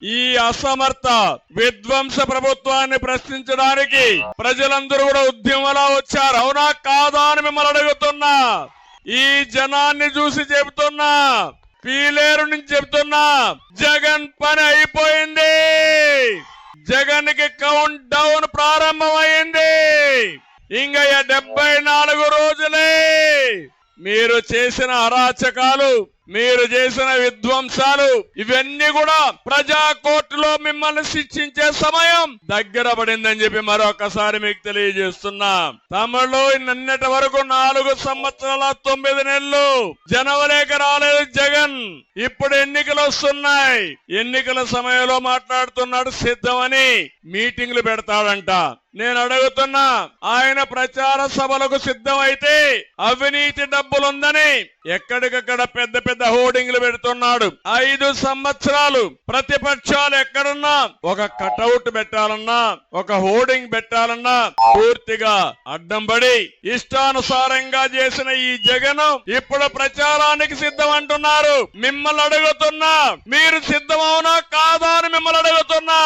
ఈ అసమర్థ విధ్వంస ప్రభుత్వాన్ని ప్రశ్నించడానికి ప్రజలందరూ కూడా ఉద్యమంలా వచ్చారు. అవునా కాదా అని మిమ్మల్ని అడుగుతున్నా. ఈ జనాన్ని చూసి చెబుతున్నా, పీలేరు నుంచి చెబుతున్నా, జగన్ పని అయిపోయింది. జగన్ కి కౌంట్ డౌన్ ప్రారంభమైంది. ఇంకా 74 రోజులే. మీరు చేసిన అరాచకాలు, మీరు చేసిన విధ్వంసాలు, ఇవన్నీ కూడా ప్రజా కోర్టులో మిమ్మల్ని శిక్షించే సమయం దగ్గర పడిందని చెప్పి మరొకసారి మీకు తెలియజేస్తున్నా. తమిళలో నిన్నటి వరకు 4 సంవత్సరాల 9 నెలలు జనవరికి రాలేదు జగన్. ఇప్పుడు ఎన్నికలు వస్తున్నాయి. ఎన్నికల సమయంలో మాట్లాడుతున్నాడు సిద్ధమని మీటింగ్లు పెడతాడంట. నేను అడుగుతున్నా, ఆయన ప్రచార సభలకు సిద్ధమైతే అవినీతి డబ్బులుందని ఎక్కడికక్కడ పెద్ద పెద్ద హోర్డింగ్లు పెడుతున్నాడు. 5 సంవత్సరాలు ప్రతిపక్షాలు ఎక్కడున్నా ఒక కటౌట్ పెట్టాలన్నా, ఒక హోర్డింగ్ పెట్టాలన్నా పూర్తిగా అడ్డం పడి ఇష్టానుసారంగా చేసిన ఈ జగన్ ఇప్పుడు ప్రచారానికి సిద్ధం అంటున్నారు. మిమ్మల్ని అడుగుతున్నా, మీరు సిద్ధమవునా కాదా అని మిమ్మల్ని అడుగుతున్నా.